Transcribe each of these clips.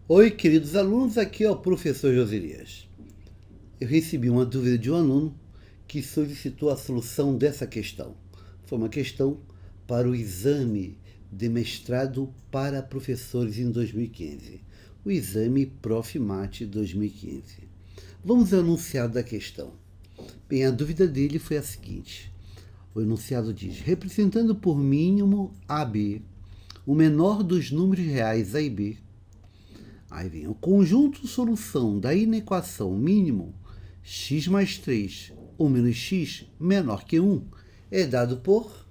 Oi, queridos alunos, aqui é o professor Joselias. Eu recebi uma dúvida de um aluno que solicitou a solução dessa questão. Foi uma questão para o exame de mestrado para professores em 2015. O exame Profmat 2015. Vamos ao enunciado da questão. Bem, a dúvida dele foi a seguinte. O enunciado diz: representando por mínimo AB o menor dos números reais A e B. Aí vem o conjunto solução da inequação mínimo x mais 3 ou menos x menor que 1 é dado por...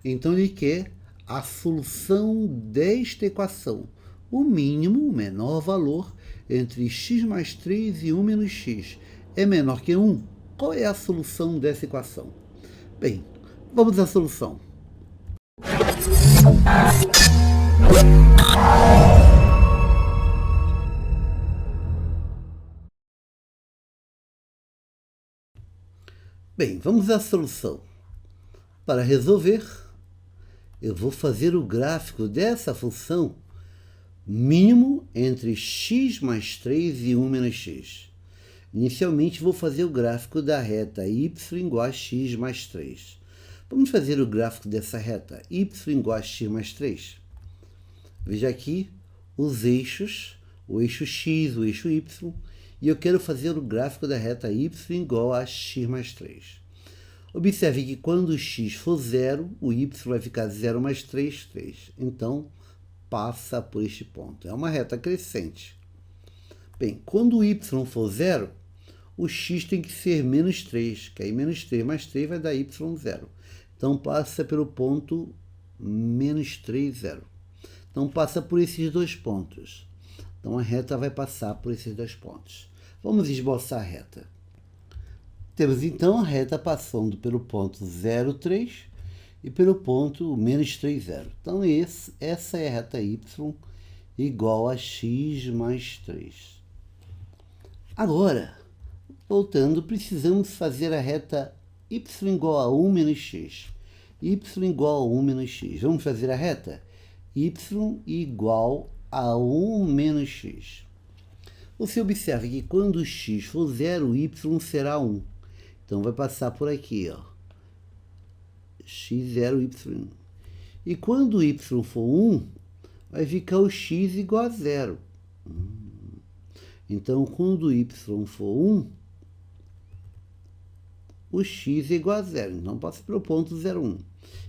Então ele quer a solução desta equação. O mínimo, o menor valor, entre x mais 3 e 1 menos x é menor que 1. Qual é a solução dessa equação? Bem, vamos à solução. Bem, vamos à solução. Para resolver, eu vou fazer o gráfico dessa função mínimo entre x mais 3 e 1 menos x. Inicialmente vou fazer o gráfico da reta y igual a x mais 3. Vamos fazer o gráfico dessa reta y igual a x mais 3. Veja aqui os eixos, o eixo x, o eixo y, e eu quero fazer o gráfico da reta y igual a x mais 3. Observe que quando o x for 0, o y vai ficar 0 mais 3, 3. Então, passa por este ponto. É uma reta crescente. Bem, quando o y for 0, o x tem que ser menos 3, que aí menos 3 mais 3 vai dar y 0. Então, passa pelo ponto menos 3, 0. Então, passa por esses dois pontos. Então, a reta vai passar por esses dois pontos. Vamos esboçar a reta. Temos, então, a reta passando pelo ponto 0, 3 e pelo ponto menos 3, 0. Então, essa é a reta y igual a x mais 3. Agora, voltando, precisamos fazer a reta y igual a 1 menos x. Y igual a 1 menos x. Vamos fazer a reta y igual a 1 menos x. Você observa que quando o x for 0, o y será 1. Então, vai passar por aqui, ó. x0, y1. E quando o y for 1, vai ficar o x igual a 0. Então, quando o y for 1, o x é igual a 0. Então, passa pelo ponto 0, 1.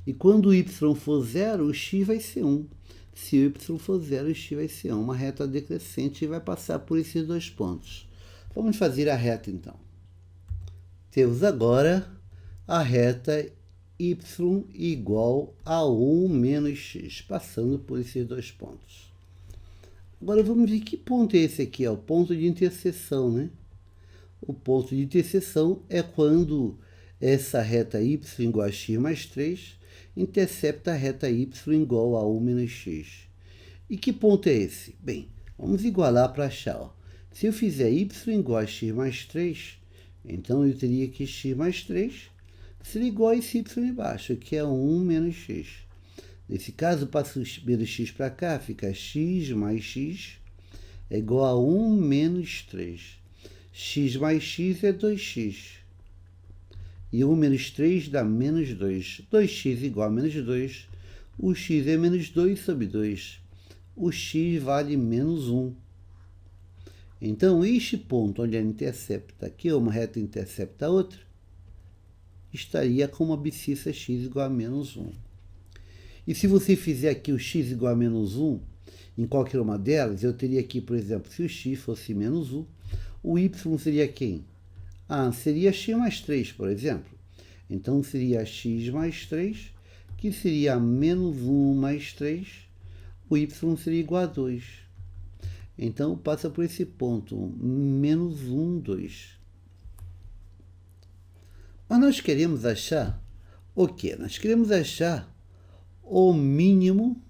E quando o y for 0, o x vai ser 1. Se o y for 0, o x vai ser 1. Uma reta decrescente e vai passar por esses dois pontos. Vamos fazer a reta, então. Temos agora a reta y igual a 1 menos x, passando por esses dois pontos. Agora vamos ver que ponto é esse aqui, ó, o ponto de interseção, né? O ponto de interseção é quando essa reta y igual a x mais 3 intercepta a reta y igual a 1 menos x. E que ponto é esse? Bem, vamos igualar para achar. Ó. Se eu fizer y igual a x mais 3, então eu teria que x mais 3 seria igual a esse y embaixo, que é 1 menos x. Nesse caso, passa o menos x para cá, fica x mais x é igual a 1 menos 3. X mais x é 2x. E 1 menos 3 dá menos 2. 2x igual a menos 2. O x é menos 2 sobre 2. O x vale menos 1. Então, este ponto onde a intercepta aqui, uma reta intercepta a outra, estaria com uma abscissa x igual a menos 1. E se você fizer aqui o x igual a menos 1, em qualquer uma delas, eu teria aqui, por exemplo, se o x fosse menos 1, o y seria quem? Seria x mais 3, por exemplo. Então, seria x mais 3, que seria menos 1 mais 3, o y seria igual a 2. Então, passa por esse ponto, menos 1, 2. Mas nós queremos achar o quê? Nós queremos achar o mínimo,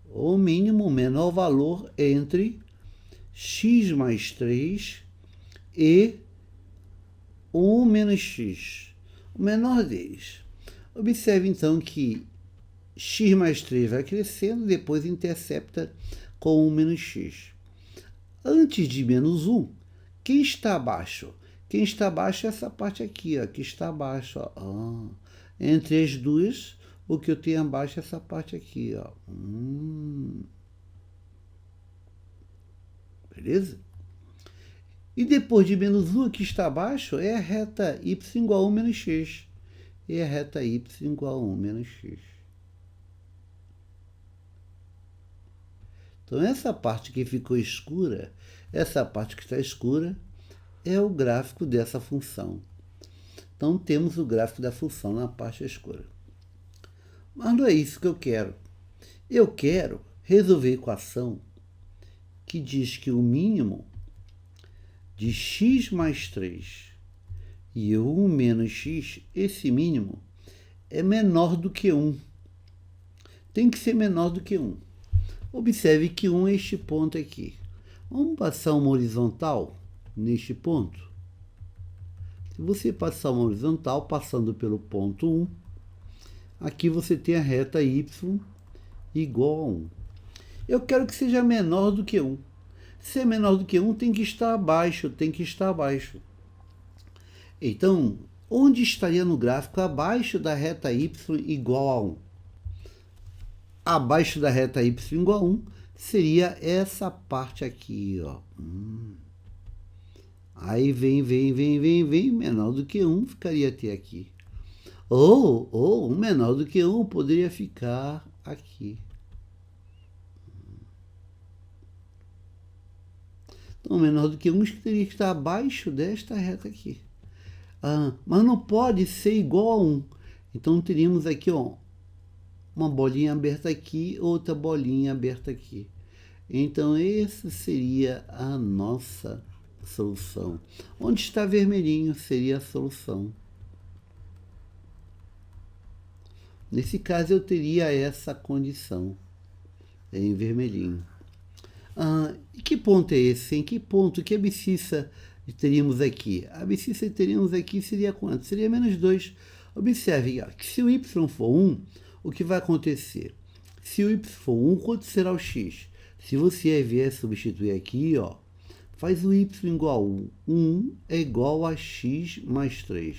o menor valor entre x mais 3 e 1 menos x, o menor deles. Observe, então, que x mais 3 vai crescendo, depois intercepta com 1 menos x. Antes de menos 1, quem está abaixo? Quem está abaixo é essa parte aqui, ó, que está abaixo. Ó. Entre as duas, o que eu tenho abaixo é essa parte aqui. Ó. Beleza? E depois de menos 1, que está abaixo, é a reta y igual a 1 menos x. E a reta y igual a 1 menos x. Então, essa parte que ficou escura, essa parte que está escura, é o gráfico dessa função. Então, temos o gráfico da função na parte escura. Mas não é isso que eu quero. Eu quero resolver a equação que diz que o mínimo de x mais 3 e 1 menos x, esse mínimo, é menor do que 1. Tem que ser menor do que 1. Observe que 1 é este ponto aqui. Vamos passar uma horizontal neste ponto. Se você passar uma horizontal passando pelo ponto 1, aqui você tem a reta y igual a 1. Eu quero que seja menor do que 1. Se é menor do que 1, tem que estar abaixo, Então, onde estaria no gráfico abaixo da reta y igual a 1? Abaixo da reta y igual a 1 seria essa parte aqui, ó. Aí vem, menor do que 1 ficaria até aqui. Ou menor do que 1 poderia ficar aqui. Então, menor do que 1 teria que estar abaixo desta reta aqui. Mas não pode ser igual a 1. Então, teríamos aqui, ó, uma bolinha aberta aqui, outra bolinha aberta aqui. Então, essa seria a nossa solução. Onde está vermelhinho seria a solução. Nesse caso, eu teria essa condição em vermelhinho. E que ponto é esse? Em que ponto? Que abscissa teríamos aqui? A abscissa que teríamos aqui seria quanto? Seria menos 2. Observe ó, que se o y for 1, o que vai acontecer? Se o y for 1, quanto será o x? Se você vier substituir aqui, ó, faz o y igual a 1. 1 é igual a x mais 3.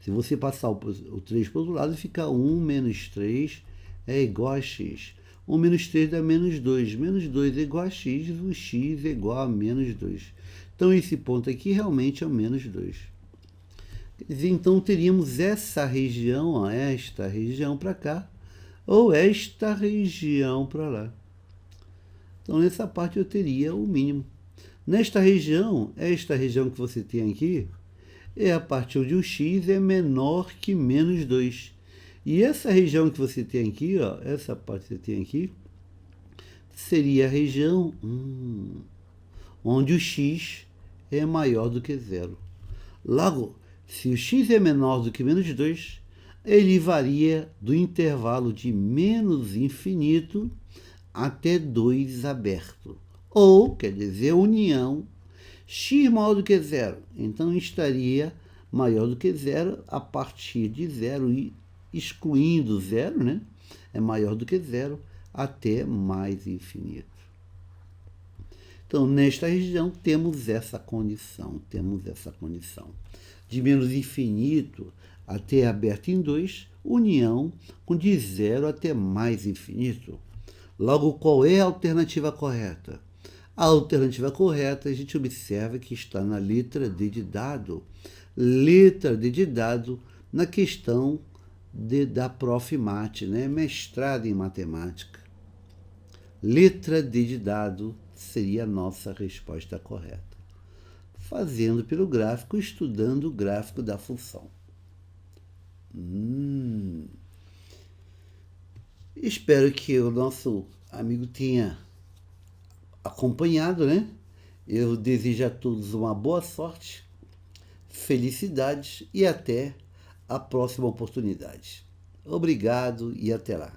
Se você passar o 3 para o outro lado, fica 1 menos 3 é igual a x. 1 menos 3 dá menos 2. Menos 2 é igual a x, o x é igual a menos 2. Então, esse ponto aqui realmente é o menos 2. Quer dizer, então, teríamos essa região, ó, esta região para cá, ou esta região para lá. Então, nessa parte eu teria o mínimo. Nesta região, esta região que você tem aqui, é a parte onde o x é menor que menos 2. E essa região que você tem aqui, ó, essa parte que você tem aqui, seria a região onde o x é maior do que 0. Logo, se o x é menor do que menos 2, ele varia do intervalo de menos infinito até 2 aberto. Ou, quer dizer, união, x maior do que 0. Então, estaria maior do que 0 a partir de 0 e excluindo 0, né? É maior do que 0 até mais infinito. Então, nesta região, temos essa condição. De menos infinito até aberto em 2, união com de 0 até mais infinito. Logo, qual é a alternativa correta? A alternativa correta, a gente observa que está na letra D de dado. Letra D de dado na questão da Prof. Mate, né? Mestrado em matemática. Letra D de dado seria a nossa resposta correta. Fazendo pelo gráfico, estudando o gráfico da função. Espero que o nosso amigo tenha acompanhado, né? Eu desejo a todos uma boa sorte, felicidades e até a próxima oportunidade. Obrigado e até lá.